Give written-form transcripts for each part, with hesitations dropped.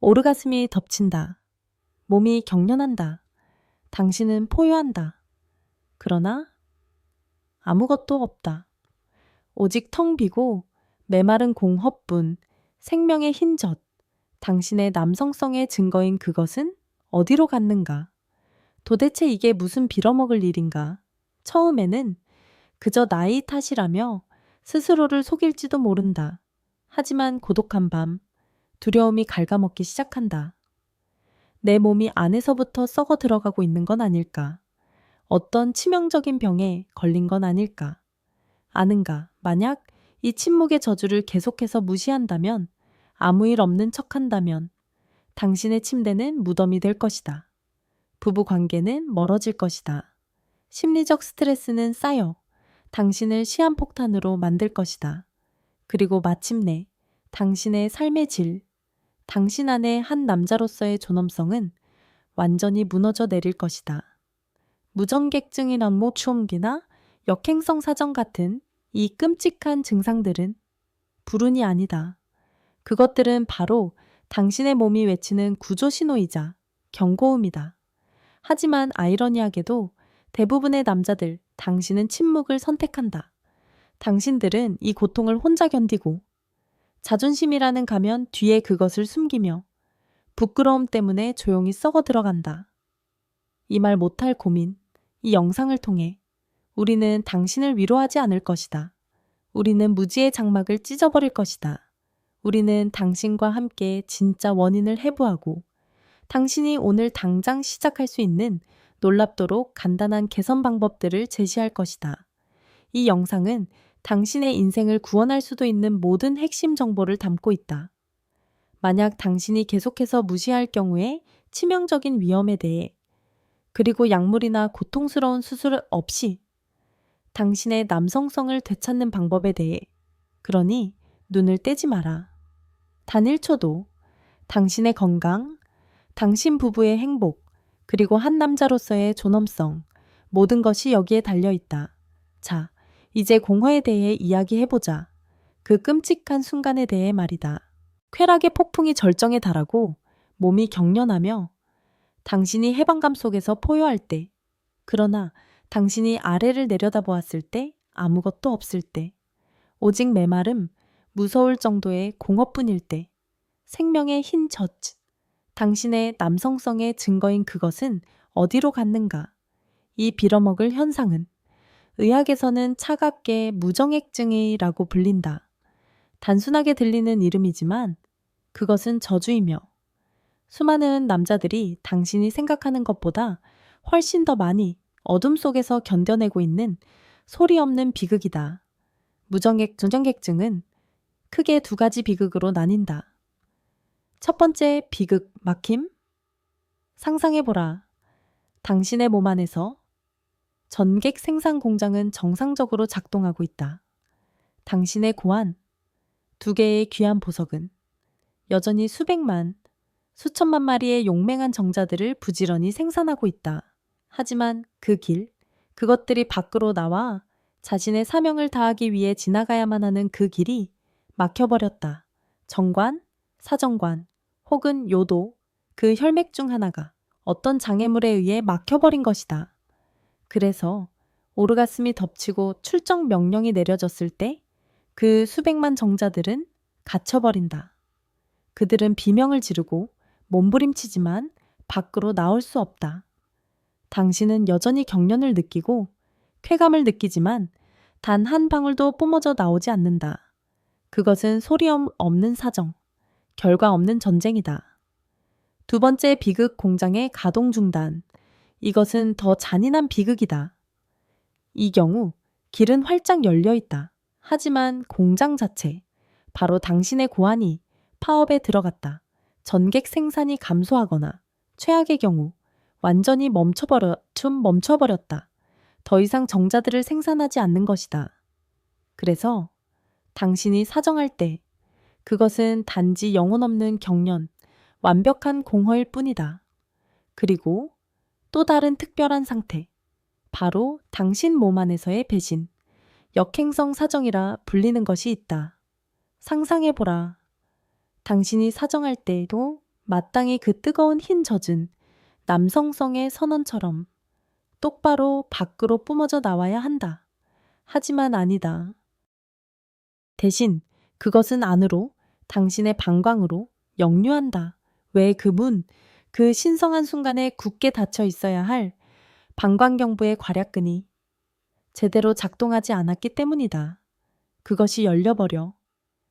오르가슴이 덮친다. 몸이 경련한다. 당신은 포효한다. 그러나 아무것도 없다. 오직 텅 비고 메마른 공허뿐, 생명의 흰 젖, 당신의 남성성의 증거인 그것은 어디로 갔는가? 도대체 이게 무슨 빌어먹을 일인가? 처음에는 그저 나의 탓이라며 스스로를 속일지도 모른다. 하지만 고독한 밤, 두려움이 갉아먹기 시작한다. 내 몸이 안에서부터 썩어 들어가고 있는 건 아닐까? 어떤 치명적인 병에 걸린 건 아닐까? 아는가? 만약 이 침묵의 저주를 계속해서 무시한다면, 아무 일 없는 척한다면, 당신의 침대는 무덤이 될 것이다. 부부 관계는 멀어질 것이다. 심리적 스트레스는 쌓여 당신을 시한폭탄으로 만들 것이다. 그리고 마침내 당신의 삶의 질, 당신 안의 한 남자로서의 존엄성은 완전히 무너져 내릴 것이다. 무정객증이란 모추om기나 역행성 사정 같은 이 끔찍한 증상들은 불운이 아니다. 그것들은 바로 당신의 몸이 외치는 구조신호이자 경고음이다. 하지만 아이러니하게도 대부분의 남자들, 당신은 침묵을 선택한다. 당신들은 이 고통을 혼자 견디고 자존심이라는 가면 뒤에 그것을 숨기며 부끄러움 때문에 조용히 썩어 들어간다. 이 말 못할 고민, 이 영상을 통해 우리는 당신을 위로하지 않을 것이다. 우리는 무지의 장막을 찢어버릴 것이다. 우리는 당신과 함께 진짜 원인을 해부하고 당신이 오늘 당장 시작할 수 있는 놀랍도록 간단한 개선 방법들을 제시할 것이다. 이 영상은 당신의 인생을 구원할 수도 있는 모든 핵심 정보를 담고 있다. 만약 당신이 계속해서 무시할 경우에 치명적인 위험에 대해, 그리고 약물이나 고통스러운 수술 없이 당신의 남성성을 되찾는 방법에 대해, 그러니 눈을 떼지 마라. 단 1초도 당신의 건강, 당신 부부의 행복, 그리고 한 남자로서의 존엄성, 모든 것이 여기에 달려있다. 자, 이제 공허에 대해 이야기해보자. 그 끔찍한 순간에 대해 말이다. 쾌락의 폭풍이 절정에 달하고 몸이 경련하며 당신이 해방감 속에서 포효할 때, 그러나 당신이 아래를 내려다보았을 때 아무것도 없을 때, 오직 메마름, 무서울 정도의 공허뿐일 때, 생명의 흰 젖, 당신의 남성성의 증거인 그것은 어디로 갔는가? 이 빌어먹을 현상은 의학에서는 차갑게 무정액증이라고 불린다. 단순하게 들리는 이름이지만 그것은 저주이며 수많은 남자들이 당신이 생각하는 것보다 훨씬 더 많이 어둠 속에서 견뎌내고 있는 소리 없는 비극이다. 무정액증은 크게 2가지 비극으로 나뉜다. 첫 번째 비극, 막힘. 상상해보라. 당신의 몸 안에서 전객 생산 공장은 정상적으로 작동하고 있다. 당신의 고안, 2개의 귀한 보석은 여전히 수백만, 수천만 마리의 용맹한 정자들을 부지런히 생산하고 있다. 하지만 그 길, 그것들이 밖으로 나와 자신의 사명을 다하기 위해 지나가야만 하는 그 길이 막혀버렸다. 정관, 사정관, 혹은 요도, 그 혈맥 중 하나가 어떤 장애물에 의해 막혀버린 것이다. 그래서 오르가슴이 덮치고 출정 명령이 내려졌을 때 그 수백만 정자들은 갇혀버린다. 그들은 비명을 지르고 몸부림치지만 밖으로 나올 수 없다. 당신은 여전히 경련을 느끼고 쾌감을 느끼지만 단 한 방울도 뿜어져 나오지 않는다. 그것은 소리 없는 사정, 결과 없는 전쟁이다. 2번째 비극, 공장의 가동 중단. 이것은 더 잔인한 비극이다. 이 경우 길은 활짝 열려 있다. 하지만 공장 자체, 바로 당신의 고안이 파업에 들어갔다. 전객 생산이 감소하거나 최악의 경우 완전히 멈춰버렸다. 더 이상 정자들을 생산하지 않는 것이다. 그래서 당신이 사정할 때 그것은 단지 영혼 없는 경련, 완벽한 공허일 뿐이다. 그리고 또 다른 특별한 상태, 바로 당신 몸 안에서의 배신, 역행성 사정이라 불리는 것이 있다. 상상해보라. 당신이 사정할 때에도 마땅히 그 뜨거운 흰 젖은 남성성의 선언처럼 똑바로 밖으로 뿜어져 나와야 한다. 하지만 아니다. 대신 그것은 안으로, 당신의 방광으로 역류한다. 왜 그 문, 그 신성한 순간에 굳게 닫혀 있어야 할 방광경부의 괄약근이 제대로 작동하지 않았기 때문이다. 그것이 열려버려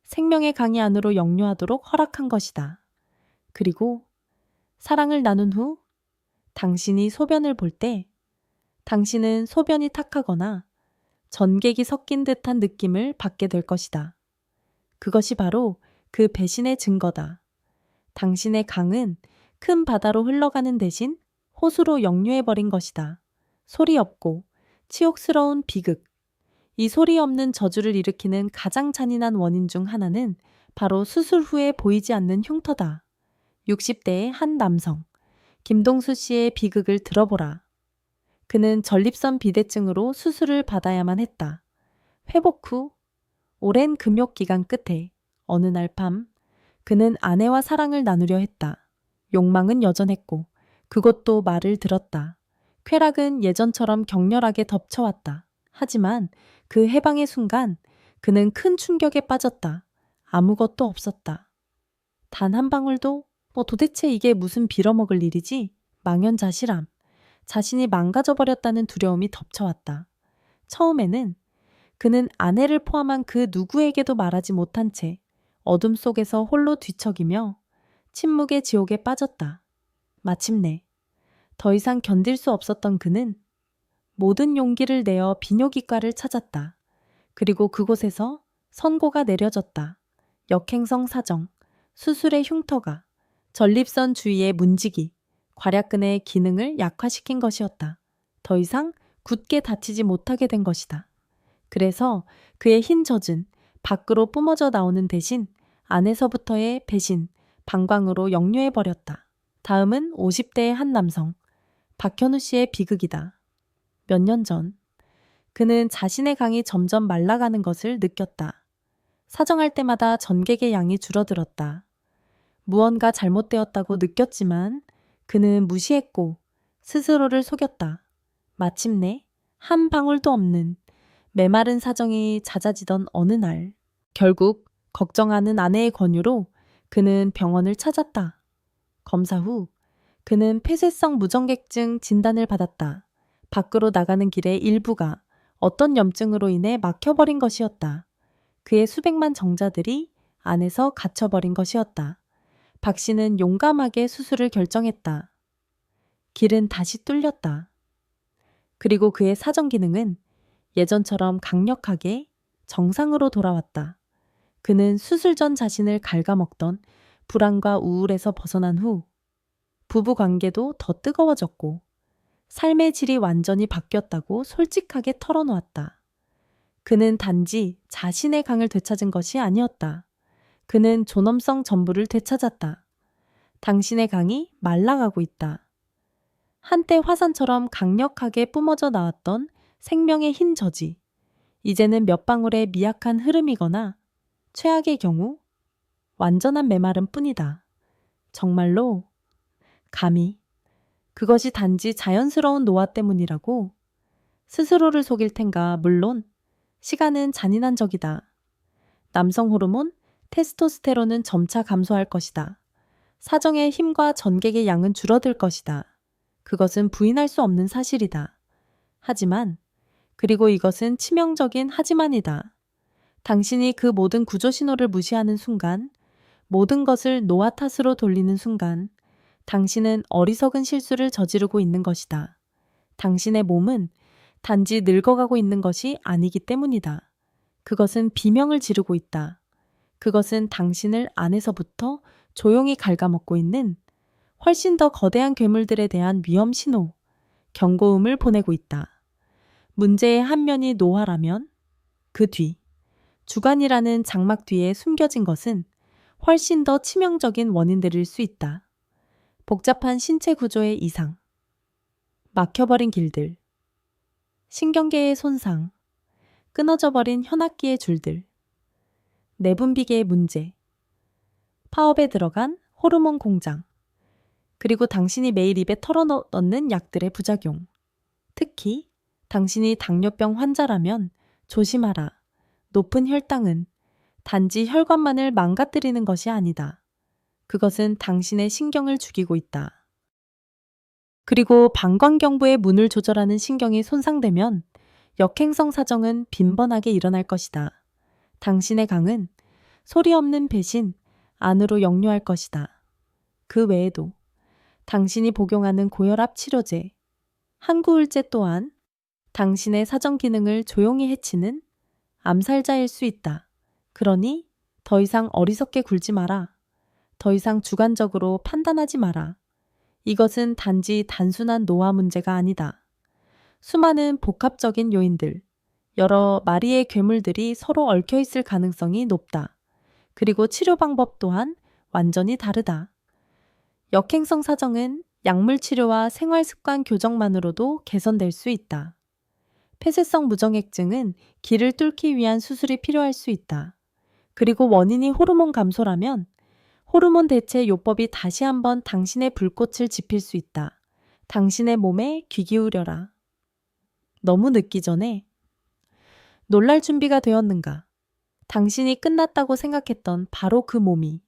생명의 강이 안으로 역류하도록 허락한 것이다. 그리고 사랑을 나눈 후 당신이 소변을 볼 때 당신은 소변이 탁하거나 전객이 섞인 듯한 느낌을 받게 될 것이다. 그것이 바로 그 배신의 증거다. 당신의 강은 큰 바다로 흘러가는 대신 호수로 역류해버린 것이다. 소리 없고 치욕스러운 비극. 이 소리 없는 저주를 일으키는 가장 잔인한 원인 중 하나는 바로 수술 후에 보이지 않는 흉터다. 60대의 한 남성, 김동수 씨의 비극을 들어보라. 그는 전립선 비대증으로 수술을 받아야만 했다. 회복 후 오랜 금욕 기간 끝에 어느 날 밤 그는 아내와 사랑을 나누려 했다. 욕망은 여전했고 그것도 말을 들었다. 쾌락은 예전처럼 격렬하게 덮쳐왔다. 하지만 그 해방의 순간 그는 큰 충격에 빠졌다. 아무것도 없었다. 단 한 방울도 도대체 이게 무슨 빌어먹을 일이지? 망연자실함. 자신이 망가져버렸다는 두려움이 덮쳐왔다. 처음에는 그는 아내를 포함한 그 누구에게도 말하지 못한 채 어둠 속에서 홀로 뒤척이며 침묵의 지옥에 빠졌다. 마침내 더 이상 견딜 수 없었던 그는 모든 용기를 내어 비뇨기과를 찾았다. 그리고 그곳에서 선고가 내려졌다. 역행성 사정, 수술의 흉터가 전립선 주위의 문지기, 괄약근의 기능을 약화시킨 것이었다. 더 이상 굳게 닫히지 못하게 된 것이다. 그래서 그의 흰 젖은 밖으로 뿜어져 나오는 대신 안에서부터의 배신, 방광으로 역류해버렸다. 다음은 50대의 한 남성, 박현우 씨의 비극이다. 몇 년 전, 그는 자신의 강이 점점 말라가는 것을 느꼈다. 사정할 때마다 전객의 양이 줄어들었다. 무언가 잘못되었다고 느꼈지만 그는 무시했고 스스로를 속였다. 마침내 한 방울도 없는 메마른 사정이 잦아지던 어느 날, 결국 걱정하는 아내의 권유로 그는 병원을 찾았다. 검사 후 그는 폐쇄성 무정객증 진단을 받았다. 밖으로 나가는 길의 일부가 어떤 염증으로 인해 막혀버린 것이었다. 그의 수백만 정자들이 안에서 갇혀버린 것이었다. 박 씨는 용감하게 수술을 결정했다. 길은 다시 뚫렸다. 그리고 그의 사정 기능은 예전처럼 강력하게 정상으로 돌아왔다. 그는 수술 전 자신을 갉아먹던 불안과 우울에서 벗어난 후 부부 관계도 더 뜨거워졌고 삶의 질이 완전히 바뀌었다고 솔직하게 털어놓았다. 그는 단지 자신의 강을 되찾은 것이 아니었다. 그는 존엄성 전부를 되찾았다. 당신의 강이 말라가고 있다. 한때 화산처럼 강력하게 뿜어져 나왔던 생명의 흰 젖이 이제는 몇 방울의 미약한 흐름이거나 최악의 경우 완전한 메마름 뿐이다. 정말로 감히 그것이 단지 자연스러운 노화 때문이라고 스스로를 속일 텐가. 물론 시간은 잔인한 적이다. 남성 호르몬 테스토스테론은 점차 감소할 것이다. 사정의 힘과 전객의 양은 줄어들 것이다. 그것은 부인할 수 없는 사실이다. 하지만 그리고 이것은 치명적인 하지만이다. 당신이 그 모든 구조 신호를 무시하는 순간, 모든 것을 노화 탓으로 돌리는 순간 당신은 어리석은 실수를 저지르고 있는 것이다. 당신의 몸은 단지 늙어가고 있는 것이 아니기 때문이다. 그것은 비명을 지르고 있다. 그것은 당신을 안에서부터 조용히 갉아먹고 있는 훨씬 더 거대한 괴물들에 대한 위험 신호, 경고음을 보내고 있다. 문제의 한 면이 노화라면 그 뒤, 주관이라는 장막 뒤에 숨겨진 것은 훨씬 더 치명적인 원인들일 수 있다. 복잡한 신체 구조의 이상, 막혀버린 길들, 신경계의 손상, 끊어져버린 현악기의 줄들, 내분비계의 문제, 파업에 들어간 호르몬 공장, 그리고 당신이 매일 입에 털어넣는 약들의 부작용. 특히 당신이 당뇨병 환자라면 조심하라. 높은 혈당은 단지 혈관만을 망가뜨리는 것이 아니다. 그것은 당신의 신경을 죽이고 있다. 그리고 방광경부의 문을 조절하는 신경이 손상되면 역행성 사정은 빈번하게 일어날 것이다. 당신의 강은 소리 없는 배신 안으로 역류할 것이다. 그 외에도 당신이 복용하는 고혈압 치료제, 항구울제 또한 당신의 사정 기능을 조용히 해치는 암살자일 수 있다. 그러니 더 이상 어리석게 굴지 마라. 더 이상 주관적으로 판단하지 마라. 이것은 단지 단순한 노화 문제가 아니다. 수많은 복합적인 요인들, 여러 마리의 괴물들이 서로 얽혀 있을 가능성이 높다. 그리고 치료 방법 또한 완전히 다르다. 역행성 사정은 약물 치료와 생활 습관 교정만으로도 개선될 수 있다. 폐쇄성 무정액증은 길을 뚫기 위한 수술이 필요할 수 있다. 그리고 원인이 호르몬 감소라면 호르몬 대체 요법이 다시 한번 당신의 불꽃을 지필 수 있다. 당신의 몸에 귀 기울여라. 너무 늦기 전에 놀랄 준비가 되었는가? 당신이 끝났다고 생각했던 바로 그 몸이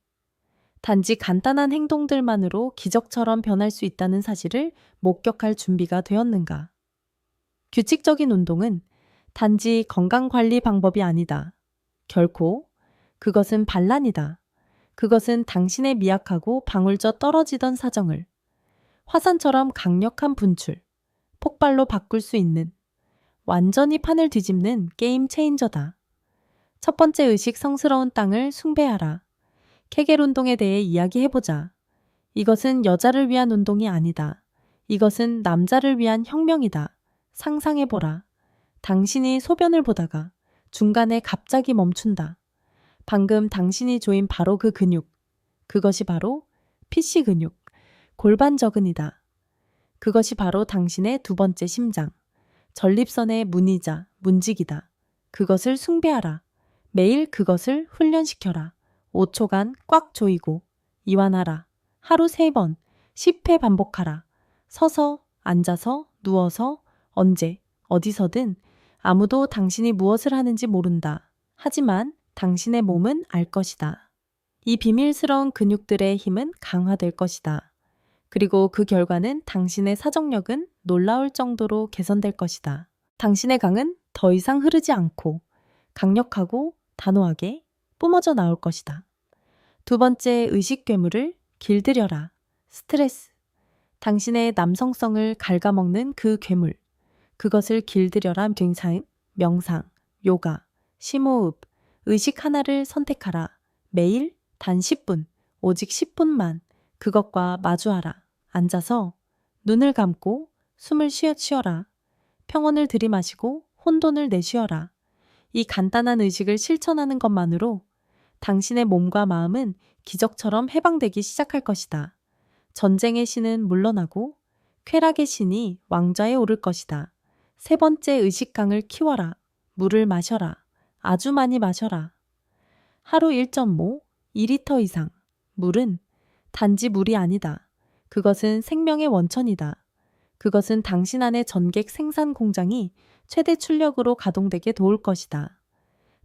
단지 간단한 행동들만으로 기적처럼 변할 수 있다는 사실을 목격할 준비가 되었는가? 규칙적인 운동은 단지 건강관리 방법이 아니다. 결코 그것은 반란이다. 그것은 당신의 미약하고 방울져 떨어지던 사정을 화산처럼 강력한 분출, 폭발로 바꿀 수 있는 완전히 판을 뒤집는 게임 체인저다. 첫 번째 의식 성스러운 땅을 숭배하라. 케겔 운동에 대해 이야기해보자. 이것은 여자를 위한 운동이 아니다. 이것은 남자를 위한 혁명이다. 상상해보라. 당신이 소변을 보다가 중간에 갑자기 멈춘다. 방금 당신이 조인 바로 그 근육. 그것이 바로 PC 근육, 골반저근이다. 그것이 바로 당신의 두 번째 심장, 전립선의 문이자 문직이다. 그것을 숭배하라. 매일 그것을 훈련시켜라. 5초간 꽉 조이고 이완하라. 하루 3번, 10회 반복하라. 서서, 앉아서, 누워서, 언제, 어디서든 아무도 당신이 무엇을 하는지 모른다. 하지만 당신의 몸은 알 것이다. 이 비밀스러운 근육들의 힘은 강화될 것이다. 그리고 그 결과는 당신의 사정력은 놀라울 정도로 개선될 것이다. 당신의 강은 더 이상 흐르지 않고 강력하고 단호하게 뿜어져 나올 것이다. 두 번째 의식 괴물을 길들여라. 스트레스. 당신의 남성성을 갉아먹는 그 괴물. 그것을 길들여라. 명상, 요가, 심호흡, 의식 하나를 선택하라. 매일 단 10분, 오직 10분만 그것과 마주하라. 앉아서 눈을 감고 숨을 쉬어라. 평온을 들이마시고 혼돈을 내쉬어라. 이 간단한 의식을 실천하는 것만으로 당신의 몸과 마음은 기적처럼 해방되기 시작할 것이다. 전쟁의 신은 물러나고 쾌락의 신이 왕좌에 오를 것이다. 세 번째 의식강을 키워라. 물을 마셔라. 아주 많이 마셔라. 하루 1.5, 2리터 이상. 물은 단지 물이 아니다. 그것은 생명의 원천이다. 그것은 당신 안의 전객 생산 공장이 최대 출력으로 가동되게 도울 것이다.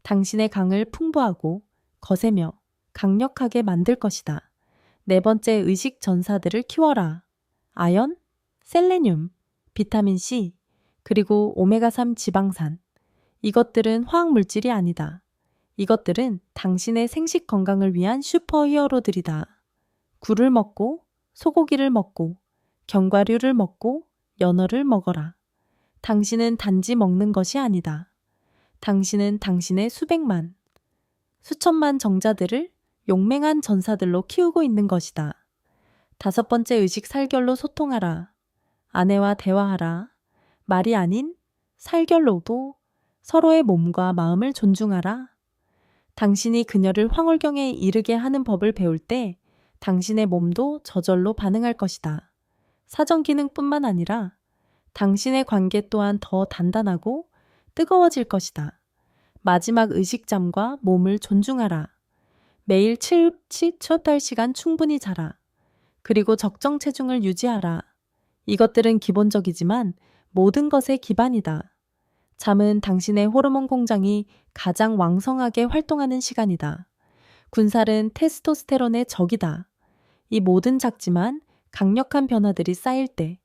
당신의 강을 풍부하고 거세며 강력하게 만들 것이다. 네 번째 의식 전사들을 키워라. 아연, 셀레늄, 비타민C, 그리고 오메가3 지방산. 이것들은 화학물질이 아니다. 이것들은 당신의 생식 건강을 위한 슈퍼 히어로들이다. 굴을 먹고, 소고기를 먹고, 견과류를 먹고, 연어를 먹어라. 당신은 단지 먹는 것이 아니다. 당신은 당신의 수백만, 수천만 정자들을 용맹한 전사들로 키우고 있는 것이다. 다섯 번째 의식 살결로 소통하라. 아내와 대화하라. 말이 아닌 살결로도 서로의 몸과 마음을 존중하라. 당신이 그녀를 황홀경에 이르게 하는 법을 배울 때 당신의 몸도 저절로 반응할 것이다. 사정 기능뿐만 아니라 당신의 관계 또한 더 단단하고 뜨거워질 것이다. 마지막 의식잠과 몸을 존중하라. 매일 7, 7시간 충분히 자라. 그리고 적정 체중을 유지하라. 이것들은 기본적이지만 모든 것의 기반이다. 잠은 당신의 호르몬 공장이 가장 왕성하게 활동하는 시간이다. 군살은 테스토스테론의 적이다. 이 모든 작지만 강력한 변화들이 쌓일 때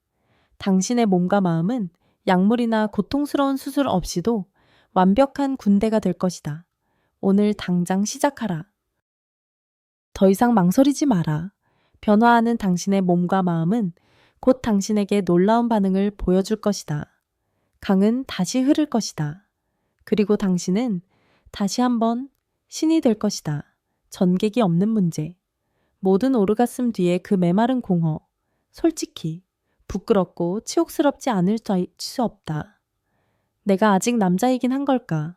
당신의 몸과 마음은 약물이나 고통스러운 수술 없이도 완벽한 군대가 될 것이다. 오늘 당장 시작하라. 더 이상 망설이지 마라. 변화하는 당신의 몸과 마음은 곧 당신에게 놀라운 반응을 보여줄 것이다. 강은 다시 흐를 것이다. 그리고 당신은 다시 한번 신이 될 것이다. 전객이 없는 문제. 모든 오르가슴 뒤에 그 메마른 공허. 솔직히 부끄럽고 치욕스럽지 않을 수 없다. 내가 아직 남자이긴 한 걸까?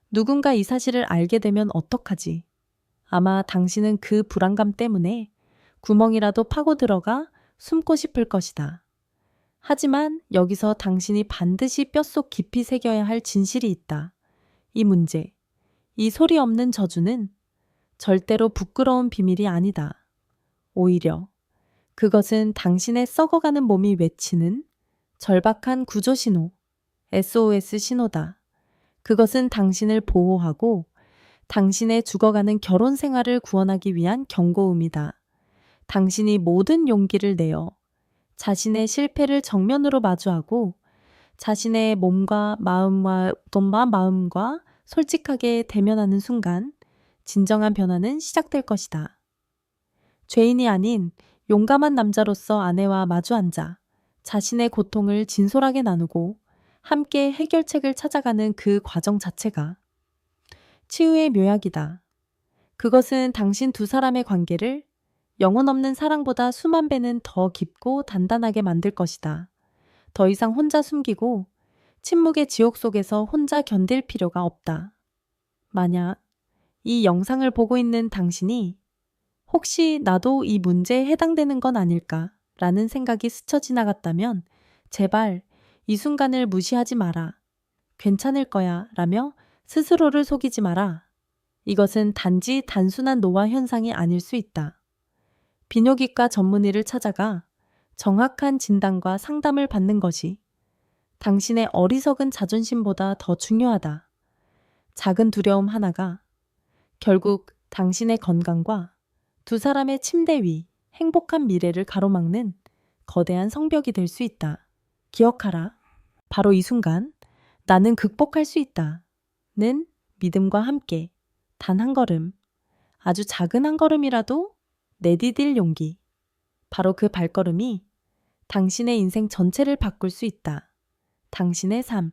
누군가 이 사실을 알게 되면 어떡하지? 아마 당신은 그 불안감 때문에 구멍이라도 파고 들어가 숨고 싶을 것이다. 하지만 여기서 당신이 반드시 뼛속 깊이 새겨야 할 진실이 있다. 이 문제, 이 소리 없는 저주는 절대로 부끄러운 비밀이 아니다. 오히려 그것은 당신의 썩어가는 몸이 외치는 절박한 구조 신호, SOS 신호다. 그것은 당신을 보호하고 당신의 죽어가는 결혼 생활을 구원하기 위한 경고음이다. 당신이 모든 용기를 내어 자신의 실패를 정면으로 마주하고 자신의 몸과 마음과 솔직하게 대면하는 순간 진정한 변화는 시작될 것이다. 죄인이 아닌 용감한 남자로서 아내와 마주 앉아 자신의 고통을 진솔하게 나누고 함께 해결책을 찾아가는 그 과정 자체가 치유의 묘약이다. 그것은 당신 두 사람의 관계를 영혼 없는 사랑보다 수만 배는 더 깊고 단단하게 만들 것이다. 더 이상 혼자 숨기고 침묵의 지옥 속에서 혼자 견딜 필요가 없다. 만약 이 영상을 보고 있는 당신이 혹시 나도 이 문제에 해당되는 건 아닐까 라는 생각이 스쳐 지나갔다면 제발 이 순간을 무시하지 마라. 괜찮을 거야 라며 스스로를 속이지 마라. 이것은 단지 단순한 노화 현상이 아닐 수 있다. 비뇨기과 전문의를 찾아가 정확한 진단과 상담을 받는 것이 당신의 어리석은 자존심보다 더 중요하다. 작은 두려움 하나가 결국 당신의 건강과 두 사람의 침대 위 행복한 미래를 가로막는 거대한 성벽이 될 수 있다. 기억하라. 바로 이 순간 나는 극복할 수 있다. 는 믿음과 함께 단 한 걸음, 아주 작은 한 걸음이라도 내디딜 용기. 바로 그 발걸음이 당신의 인생 전체를 바꿀 수 있다. 당신의 삶,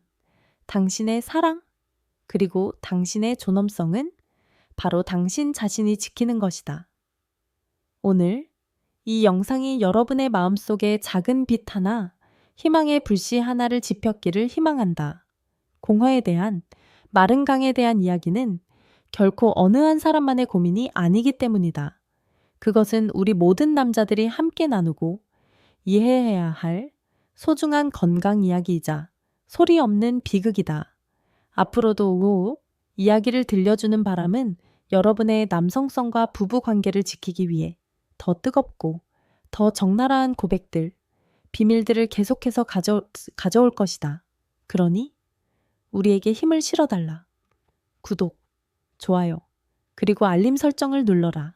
당신의 사랑, 그리고 당신의 존엄성은 바로 당신 자신이 지키는 것이다. 오늘 이 영상이 여러분의 마음속에 작은 빛 하나, 희망의 불씨 하나를 지폈기를 희망한다. 공허에 대한, 마른 강에 대한 이야기는 결코 어느 한 사람만의 고민이 아니기 때문이다. 그것은 우리 모든 남자들이 함께 나누고 이해해야 할 소중한 건강 이야기이자 소리 없는 비극이다. 앞으로도 이야기를 들려주는 바람은 여러분의 남성성과 부부 관계를 지키기 위해 더 뜨겁고 더 적나라한 고백들, 비밀들을 계속해서 가져올 것이다. 그러니 우리에게 힘을 실어달라. 구독, 좋아요, 그리고 알림 설정을 눌러라.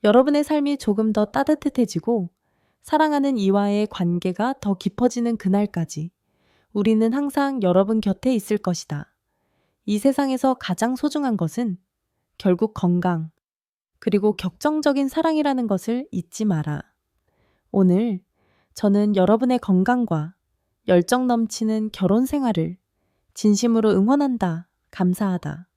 여러분의 삶이 조금 더 따뜻해지고 사랑하는 이와의 관계가 더 깊어지는 그날까지 우리는 항상 여러분 곁에 있을 것이다. 이 세상에서 가장 소중한 것은 결국 건강, 그리고 격정적인 사랑이라는 것을 잊지 마라. 오늘 저는 여러분의 건강과 열정 넘치는 결혼 생활을 진심으로 응원한다. 감사하다.